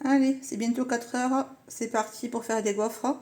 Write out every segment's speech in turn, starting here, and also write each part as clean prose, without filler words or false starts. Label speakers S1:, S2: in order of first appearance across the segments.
S1: Allez, c'est bientôt 4 heures. C'est parti pour faire des gaufres.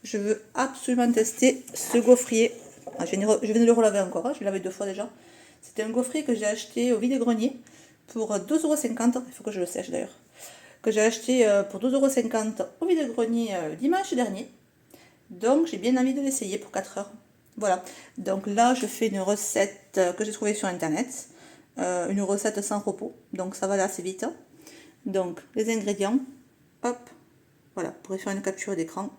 S1: Je veux absolument tester ce gaufrier. Ah, je viens de le relaver encore, hein. Je l'ai lavé 2 fois déjà. C'était un gaufrier que j'ai acheté au vide-grenier pour 2,50 €. Il faut que je le sèche d'ailleurs. Que j'ai acheté pour 2,50 € au vide-grenier dimanche dernier. Donc j'ai bien envie de l'essayer pour 4 heures. Voilà. Donc là, je fais une recette que j'ai trouvée sur internet. Une recette sans repos. Donc ça va aller assez vite. Donc les ingrédients. Hop. Voilà. Pour faire une capture d'écran.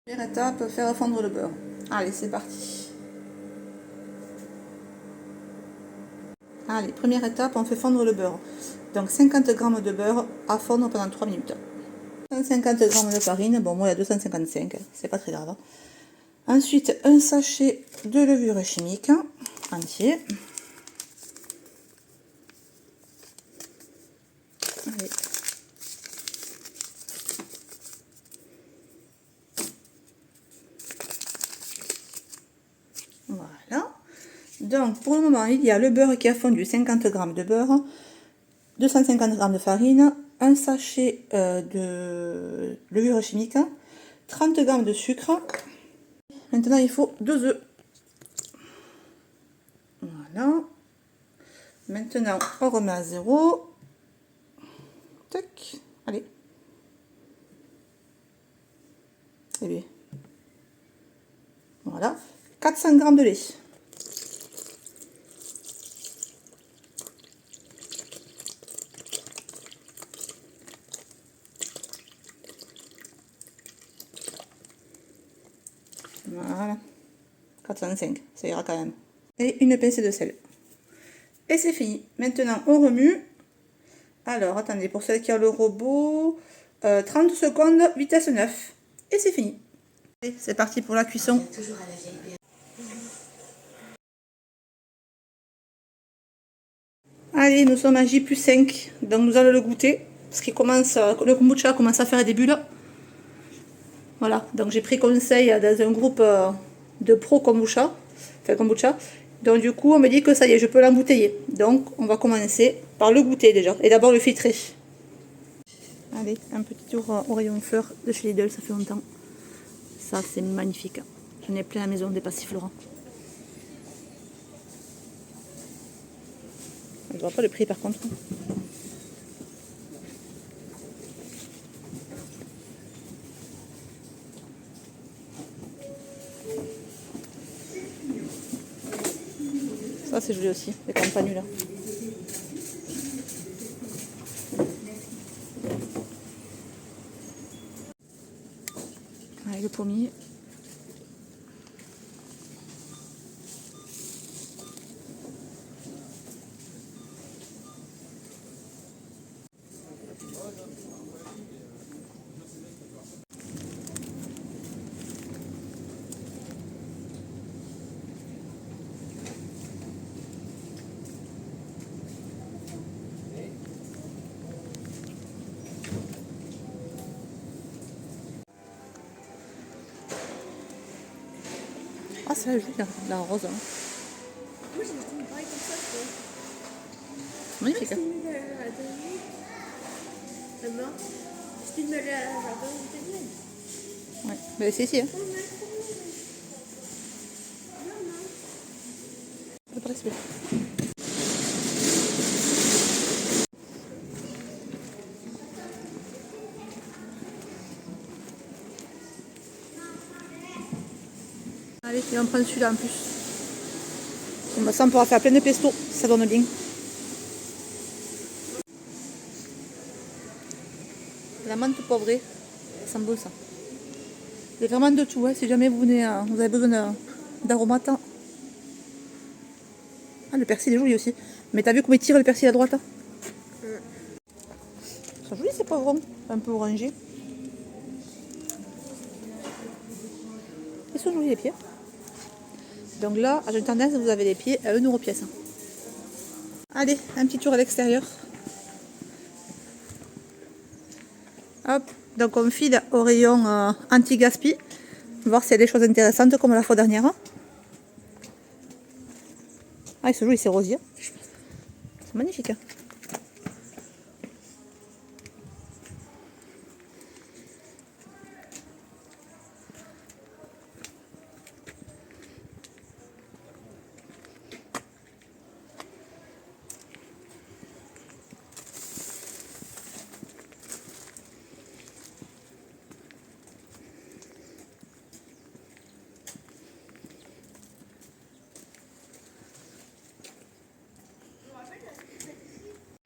S1: Première étape, faire fondre le beurre. Allez, c'est parti. Allez, première étape, on fait fondre le beurre. Donc 50 g de beurre à fondre pendant 3 minutes. 150 g de farine, bon moi il y a 255, c'est pas très grave. Ensuite, un sachet de levure chimique entier. Allez. Voilà. Donc pour le moment, il y a le beurre qui a fondu, 50 g de beurre, 250 g de farine, un sachet de levure chimique, 30 g de sucre. Maintenant, il faut 2 œufs. Voilà. Maintenant, on remet à 0. Tac. Allez. Et bien. Voilà. 400 g de lait. Voilà. 405, ça ira quand même. Et une pincée de sel. Et c'est fini. Maintenant, on remue. Alors, attendez, pour celle qui a le robot, 30 secondes, vitesse 9. Et c'est fini. C'est parti pour la cuisson. Allez, nous sommes à J+5, donc nous allons le goûter. Parce qu'il commence, le kombucha commence à faire des bulles. Voilà, donc j'ai pris conseil dans un groupe de pro kombucha. Enfin, kombucha. Donc du coup, on me dit que ça y est, je peux l'embouteiller. Donc, on va commencer par le goûter déjà. Et d'abord le filtrer. Allez, un petit tour au rayon fleurs de chez Lidl, ça fait longtemps. Ça, c'est magnifique. J'en ai plein à la maison, des passiflorants. Je vois pas le prix par contre. Ça, c'est joli aussi, les campagnes là. Allez, le pommier. Ah, c'est joli, la rose. Hein.
S2: Moi, j'ai une paille comme ça,
S1: C'est magnifique. Hein.
S2: Maman, est-ce que tu me l'as jardin
S1: Ouais, mais c'est ici. Hein. C'est pas super. Allez, il en prend celui-là en plus. Bon, bah, ça, on pourra faire plein de pesto, ça donne bien. La menthe poivrée, ça sent bon ça. Il y a vraiment de tout, hein, si jamais vous avez besoin d'aromates. Ah, le persil est joli aussi. Mais t'as vu comment il tire le persil à droite? Ils sont jolis ces poivrons, un peu orangés. Ils sont jolis les pieds. Donc là, à une tendance, vous avez les pieds à 1 € pièce. Allez, un petit tour à l'extérieur. Hop, donc on file au rayon anti-gaspi. Voir s'il y a des choses intéressantes comme la fois dernière. Ah, ils sont jolis ces rosiers. C'est magnifique. Hein.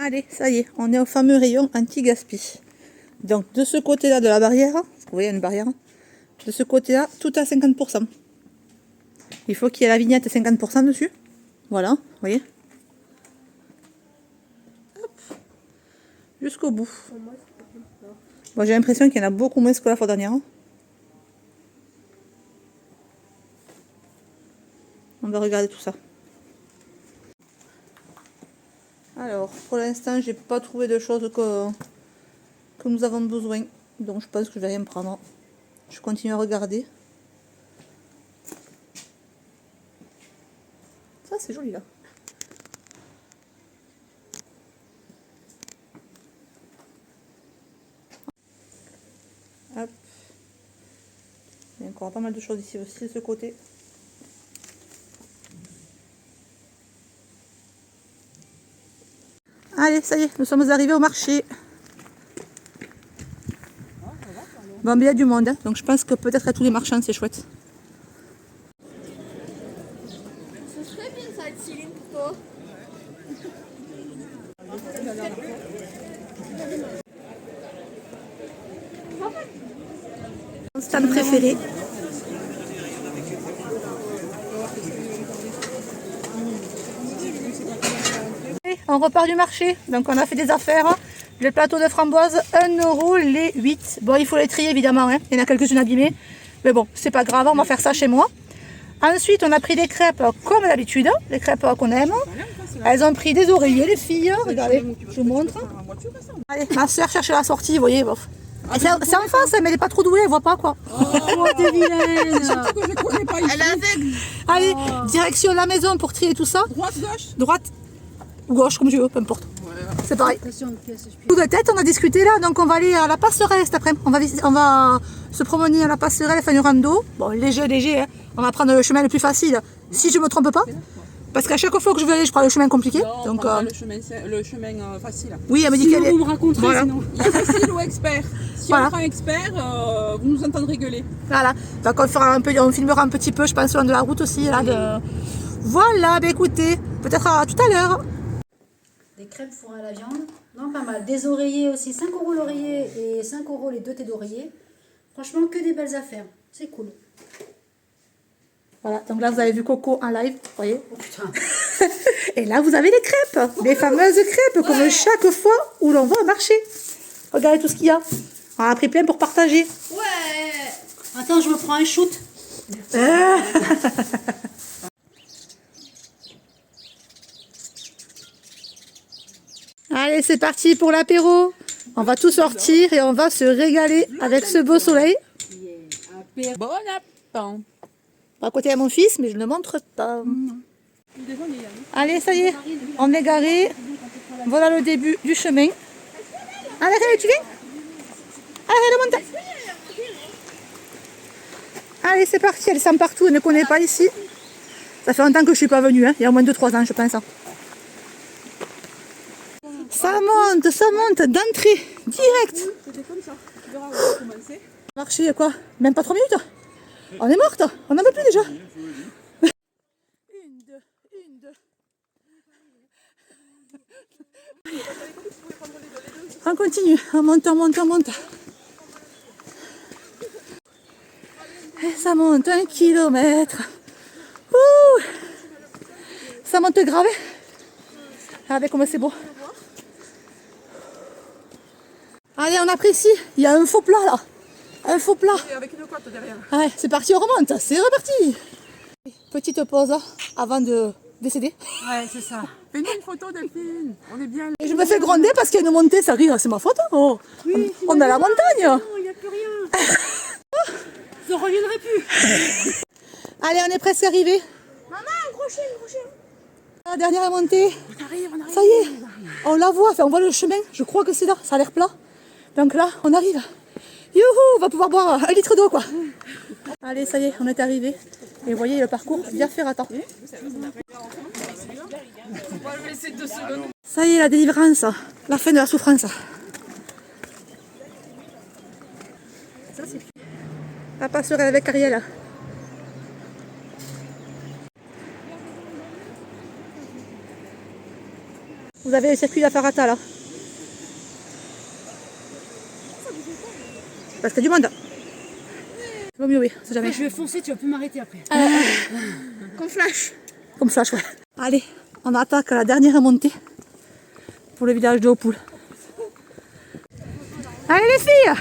S1: Allez, ça y est, on est au fameux rayon anti-gaspi. Donc de ce côté-là de la barrière, vous voyez, il y a une barrière, de ce côté-là, tout à 50%. Il faut qu'il y ait la vignette 50% dessus. Voilà, vous voyez. Hop. Jusqu'au bout. Bon, j'ai l'impression qu'il y en a beaucoup moins que la fois dernière. On va regarder tout ça. Alors, pour l'instant, j'ai pas trouvé de choses que nous avons besoin. Donc, je pense que je vais rien prendre. Je continue à regarder. Ça, c'est joli là. Hop. Il y a encore pas mal de choses ici aussi de ce côté. Allez, ça y est, nous sommes arrivés au marché. Bon, mais il y a du monde, hein, donc je pense que peut-être à tous les marchands, c'est chouette.
S2: Ce serait bien ça, être Céline pour toi.
S1: Mon stand préféré. On repart du marché, donc on a fait des affaires. Le plateau de framboises, 1 € les 8. Bon, il faut les trier évidemment, hein. Il y en a quelques-unes abîmées. Mais bon, c'est pas grave, on va faire ça chez moi. Ensuite, on a pris des crêpes comme d'habitude, les crêpes qu'on aime. Elles ont pris des oreillers, les filles. Regardez, je vous montre. Allez, ma soeur cherche la sortie, vous voyez. Bof. C'est en face, mais elle n'est pas trop douée, elle voit pas quoi.
S3: Oh, t'es vilaine!
S2: Elle est aveugle.
S1: Allez, direction la maison pour trier tout ça.
S3: Droite, gauche?
S1: Droite ou gauche, comme tu veux, peu importe. C'est pareil.
S3: Attention, pièce, je
S1: Coup de tête, on a discuté là, donc on va aller à la passerelle cet après-midi. On va se promener à la passerelle, faire une rando. Bon, léger, hein. On va prendre le chemin le plus facile, si je me trompe pas. Parce qu'à chaque fois que je veux aller, je prends le chemin compliqué.
S3: Non,
S1: donc,
S3: le chemin facile.
S1: oui, elle me dit
S3: Sinon,
S1: qu'elle est...
S3: vous me raconterez,
S1: Voilà.
S3: sinon. Il y a facile ou expert. Si
S1: Voilà.
S3: on prend expert, vous nous entendrez gueuler.
S1: Voilà, donc on filmera un petit peu, je pense, le long de la route aussi. Là, Voilà, bah écoutez, peut-être à tout à l'heure.
S4: Des crêpes fourrées à la viande, non pas mal. Des oreillers aussi, 5 € l'oreiller et 5 € les 2 têtes d'oreiller. Franchement, que des belles affaires, c'est cool.
S1: Voilà, donc là vous avez vu Coco en live, vous voyez.
S4: Oh putain.
S1: Et là vous avez les crêpes, les fameuses crêpes, comme chaque fois où l'on va au marché. Regardez tout ce qu'il y a. On a pris plein pour partager.
S2: Ouais.
S4: Attends, je me prends un shoot.
S1: Allez, c'est parti pour l'apéro. On va tout sortir et on va se régaler avec ce beau soleil.
S3: Bon appétit.
S1: À côté à mon fils, mais je ne montre pas. Allez, ça y est, on est garé. Voilà le début du chemin. Allez, tu viens? Allez, remonte. Allez, c'est parti, elle sent partout, elle ne connaît pas ici. Ça fait longtemps que je ne suis pas venue, hein. Il y a au moins 2-3 ans, je pense. Ça monte d'entrée, direct.
S3: C'était comme ça. Tu verras, on va commencer.
S1: Marché, quoi? Même pas 3 minutes? On est morte, on n'en veut plus déjà. Une, deux. On continue, on monte. Et ça monte 1 kilomètre. Ouh, ça monte grave. Regardez comme c'est beau. Allez, on apprécie. Il y a un faux plat là. Un faux plat.
S3: Et avec une côte derrière.
S1: Ouais, c'est parti, on remonte. C'est reparti. Petite pause avant de décéder.
S3: Ouais, c'est ça. Fais-nous une photo, Delphine. On est bien là.
S1: Et je me fais gronder parce qu'il y a une montée, ça rit, c'est ma faute. Oh.
S3: Oui,
S1: On est à la montagne.
S3: non, il n'y a plus rien. Je ne reviendrai plus.
S1: Allez, on est presque arrivé.
S2: Maman, un crochet.
S1: La dernière montée.
S3: On arrive.
S1: Ça y est, on la voit, enfin, on voit le chemin. Je crois que c'est là, ça a l'air plat. Donc là, on arrive. Youhou, on va pouvoir boire 1 litre d'eau quoi. Allez, ça y est, on est arrivé. Et vous voyez le parcours bien fait attendre. Ça y est, la délivrance, la fin de la souffrance. La passerelle avec Ariel. Vous avez le circuit d'Afarata là. Parce qu'il y a du monde. C'est pas mieux, oui, c'est jamais.
S3: Je vais foncer, tu vas plus m'arrêter après.
S2: Comme Flash.
S1: Comme flash, ouais. Allez, on attaque la dernière montée pour le village de Haupoul. Allez les filles!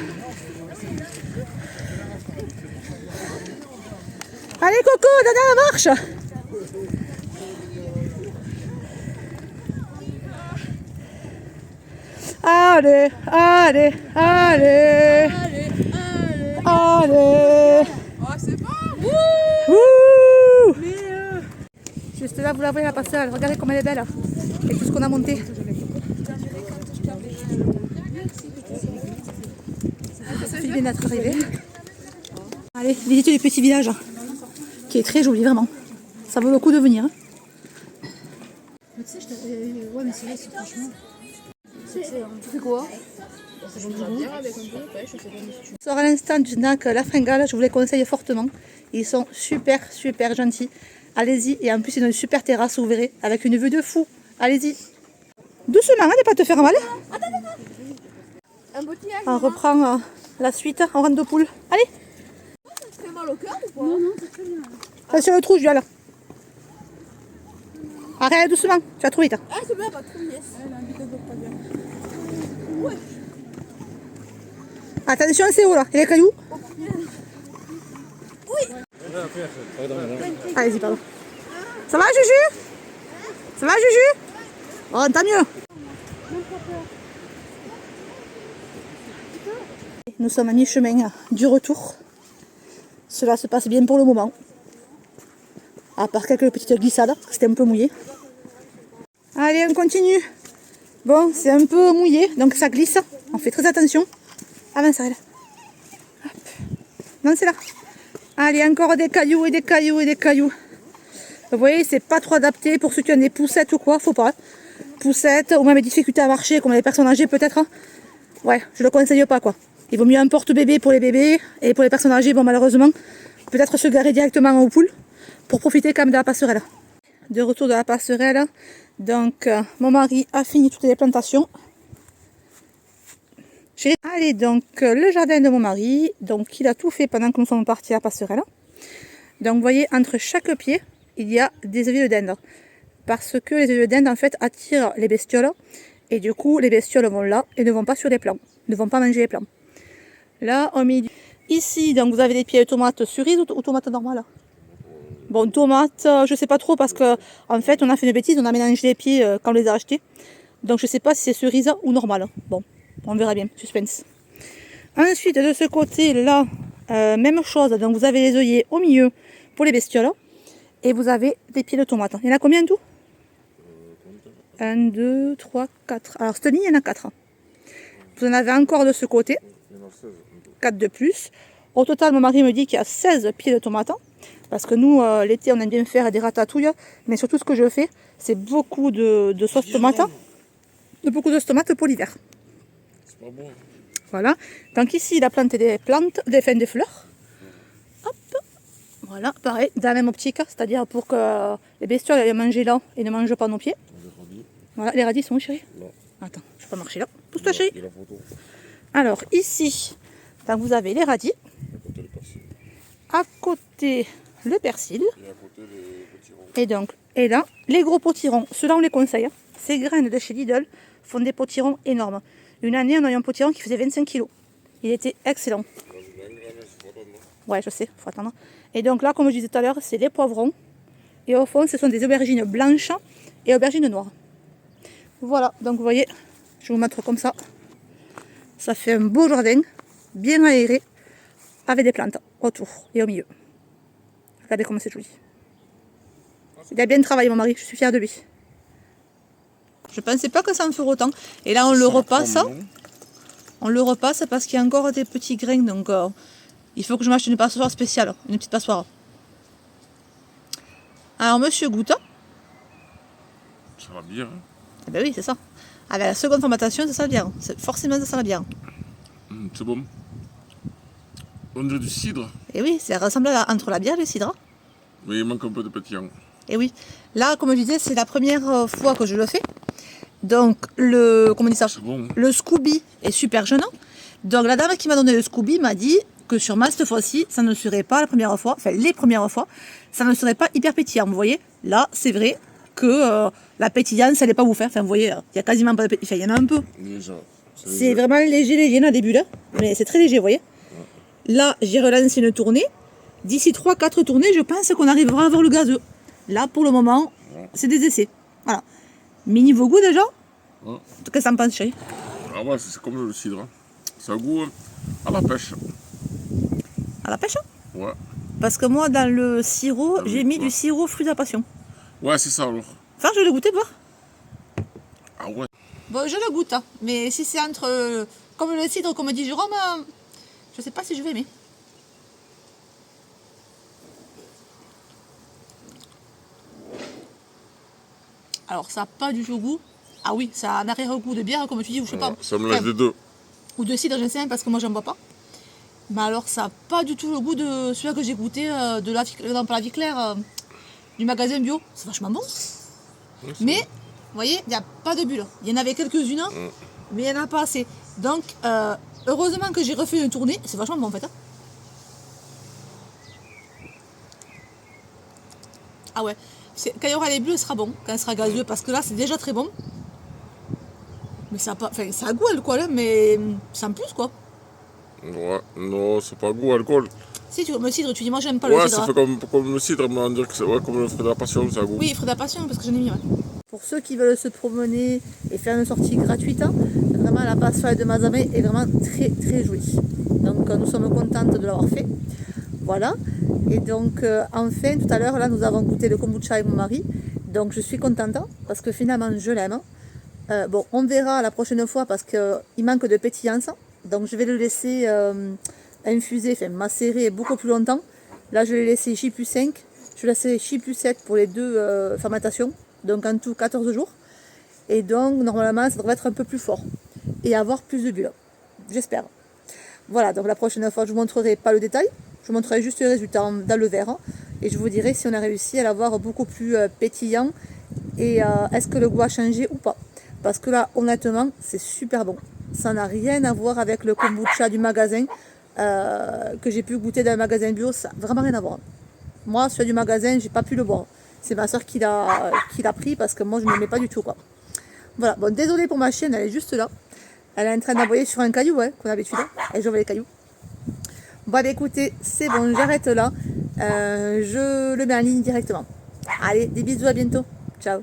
S1: Allez Coco, donne la marche! Allez, allez, allez! Allez!
S2: Oh, c'est bon.
S1: Wouh! Juste là, vous la voyez la passerelle, regardez comme elle est belle. Et tout ce qu'on a monté. C'est bien d'être arrivé. Allez, visitez le petit village, qui est très joli, vraiment. Ça vaut le coup de venir.
S4: Mais tu sais, je t'avais. Ouais, mais c'est vrai, c'est franchement.
S2: Tu fais quoi? Je avec un peu de pêche, je sais pas si tu...
S1: Sort à l'instant du snack La Fringale, je vous les conseille fortement. Ils sont super, super gentils. Allez-y, et en plus, ils ont une super terrasse, vous verrez, avec une vue de fou. Allez-y. Doucement, hein, ne pas te faire mal.
S2: Un bottillage.
S1: On reprend la suite, on rentre de poule. Allez,
S2: Ça te fait mal au cœur ou pas?
S4: Non, non, c'est très bien.
S1: sur le trou, je viens là. Arrête doucement, tu vas trop vite.
S2: Ah, c'est bien, pas trop, yes.
S1: Attention, c'est haut là, il y a les cailloux. Allez-y, pardon. Ça va, Juju? Ça va, Juju? Oh, tant mieux. Nous sommes à mi-chemin du retour. Cela se passe bien pour le moment. À part quelques petites glissades, parce que c'était un peu mouillé. Allez, on continue. Bon, c'est un peu mouillé, donc ça glisse. On fait très attention. Avance, Ariel. Hop. Non, c'est là. Allez, encore des cailloux et des cailloux et des cailloux. Vous voyez, c'est pas trop adapté pour ceux qui ont des poussettes ou quoi, faut pas. Poussettes ou même des difficultés à marcher, comme les personnes âgées peut-être. Ouais, je le conseille pas quoi. Il vaut mieux un porte-bébé pour les bébés et pour les personnes âgées, bon malheureusement, peut-être se garer directement au pool pour profiter quand même de la passerelle. De retour de la passerelle, donc mon mari a fini toutes les plantations. Allez, donc le jardin de mon mari, donc il a tout fait pendant que nous sommes partis à la passerelle. Donc vous voyez, entre chaque pied, il y a des œillets de dinde. Parce que les œillets de dinde en fait attirent les bestioles. Et du coup, les bestioles vont là et ne vont pas sur les plants, ne vont pas manger les plants. Là, au milieu. Ici, donc vous avez des pieds de tomates cerises ou tomates normales. Bon, tomates, je sais pas trop parce que en fait, on a fait une bêtise, on a mélangé les pieds quand on les a achetés. Donc je sais pas si c'est cerise ou normale. Bon, on verra bien, suspense. Ensuite, de ce côté-là, même chose. Donc vous avez les œillets au milieu pour les bestioles. Et vous avez des pieds de tomates. Il y en a combien en tout? 1, 2, 3, 4. Alors cette ligne, il y en a 4. Vous en avez encore de ce côté. 4 de plus. Au total, mon mari me dit qu'il y a 16 pieds de tomates. Parce que nous, l'été, on aime bien faire des ratatouilles. Mais surtout, ce que je fais, c'est beaucoup de sauce tomate. Beaucoup de sauce tomate pour l'hiver.
S5: C'est pas bon.
S1: Voilà. Donc ici, il a planté des plantes, des fleurs. Hop. Voilà, pareil, dans la même optique. C'est-à-dire pour que les bestioles aillent manger là et ne mangent pas nos pieds. Voilà, les radis sont où, chérie?
S5: Là.
S1: Attends, je vais pas marcher là. Pousse-toi, chérie.
S5: Il y a la photo.
S1: Alors, ici, donc vous avez les radis.
S5: À côté le persil.
S1: À côté, le persil.
S5: Et à côté les potirons.
S1: Et donc, et là, les gros potirons, ceux-là, on les conseille. Ces graines de chez Lidl font des potirons énormes. Une année, on a eu un potiron qui faisait 25 kg. Il était excellent. Ouais, je sais, il faut attendre. Et donc là, comme je disais tout à l'heure, c'est des poivrons. Et au fond, ce sont des aubergines blanches et aubergines noires. Voilà, donc vous voyez, je vais vous mettre comme ça. Ça fait un beau jardin, bien aéré, avec des plantes autour et au milieu. Regardez comme c'est joli. Il a bien travaillé mon mari, je suis fière de lui. Je pensais pas que ça en ferait autant. Et là, on le repasse. On le repasse parce qu'il y a encore des petits grains. Donc, il faut que je m'achète une passoire spéciale. Une petite passoire. Alors, monsieur goûte.
S5: Ça va bien. Hein.
S1: Eh ben oui, c'est ça. Avec la seconde fermentation, ça sent bien. Forcément, ça sent bien.
S5: C'est bon. On dirait du cidre.
S1: Et oui, ça ressemble entre la bière et le cidre.
S5: Mais il manque un peu de pétillant.
S1: Et oui. Là, comme je disais, c'est la première fois que je le fais. Donc, comment on dit ça?
S5: C'est bon.
S1: Le Scooby est super jeune. Donc, la dame qui m'a donné le Scooby m'a dit que sûrement cette fois-ci, ça ne serait pas la première fois, enfin les premières fois, ça ne serait pas hyper pétillant. Vous voyez, là, c'est vrai que la pétillance, elle n'est pas vous faire. Enfin, vous voyez, il y a quasiment pas de pétillance. Enfin, il y en a un peu.
S5: Déjà.
S1: C'est vraiment léger, il y en a des bulles, mais c'est très léger, vous voyez. Là, j'ai relancé une tournée. D'ici 3-4 tournées, je pense qu'on arrivera à avoir le gazeux. Là, pour le moment, c'est des essais. Voilà. Mais niveau goût, déjà,
S5: Ouais.
S1: qu'est-ce que ça en pense, chérie?
S5: Ah ouais, c'est comme le cidre. Hein. Ça a goût à la pêche.
S1: À la pêche?
S5: Ouais.
S1: Parce que moi, dans le sirop, j'ai mis du sirop fruit de la passion.
S5: Ouais, c'est ça alors.
S1: Enfin, je vais le goûter, voir.
S5: Ah ouais.
S1: Bon, je le goûte, hein. Mais si c'est entre, comme le cidre, comme dit Jérôme, je sais pas si je vais aimer. Alors, ça n'a pas du tout goût. Ah oui, ça a un arrière-goût de bière, comme tu dis, ou je sais pas.
S5: Ouais, ça me laisse des deux.
S1: Ou de cidre, je sais, parce que moi, j'en bois pas. Mais alors, ça n'a pas du tout le goût de celui-là que j'ai goûté, de la, non, pas la vie claire, du magasin bio. C'est vachement bon.
S5: Ouais,
S1: Mais, vous voyez, il n'y a pas de bulles. Il y en avait quelques-unes, mais il n'y en a pas assez. Donc, heureusement que j'ai refait une tournée. C'est vachement bon, en fait. Hein. Ah ouais. Quand il y aura les bulles, ce sera bon. Quand il sera gazeux, parce que là, c'est déjà très bon. Mais ça a pas... Enfin, ça a goût alcool, hein, mais sans plus, quoi.
S5: Ouais, non, c'est pas goût alcool.
S1: Si, le cidre, tu dis, moi, j'aime pas le
S5: Ouais,
S1: cidre.
S5: ça fait comme le cidre, mais on dirait que c'est comme le fruit de la passion, ça a goût.
S1: Oui, fruit de la passion, parce que j'en ai mis, ouais. Pour ceux qui veulent se promener et faire une sortie gratuite, hein, vraiment la passerelle de Mazamet est vraiment très très jolie. Donc nous sommes contentes de l'avoir fait. Voilà. Et donc enfin tout à l'heure là nous avons goûté le kombucha avec mon mari. Donc je suis contente parce que finalement je l'aime. Bon, on verra la prochaine fois parce qu'il manque de pétillance. Donc je vais le laisser infuser, enfin macérer beaucoup plus longtemps. Là je l'ai laissé J+5. Je l'ai laissé J+7 pour les deux fermentations. Donc en tout 14 jours. Et donc normalement ça devrait être un peu plus fort. Et avoir plus de bulles. J'espère. Voilà, donc la prochaine fois je vous montrerai pas le détail. Je vous montrerai juste le résultat dans le verre. Et je vous dirai si on a réussi à l'avoir beaucoup plus pétillant. Et est-ce que le goût a changé ou pas. Parce que là honnêtement c'est super bon. Ça n'a rien à voir avec le kombucha du magasin. Que j'ai pu goûter dans le magasin bio. Ça n'a vraiment rien à voir. Moi celui du magasin j'ai pas pu le boire. C'est ma soeur qui l'a pris parce que moi je ne l'aimais pas du tout quoi. Voilà, bon désolée pour ma chienne, elle est juste là. Elle est en train d'aboyer sur un caillou, hein, comme d'habitude. Elle joue avec les cailloux. Bon écoutez, c'est bon, j'arrête là. Je le mets en ligne directement. Allez, des bisous, à bientôt. Ciao.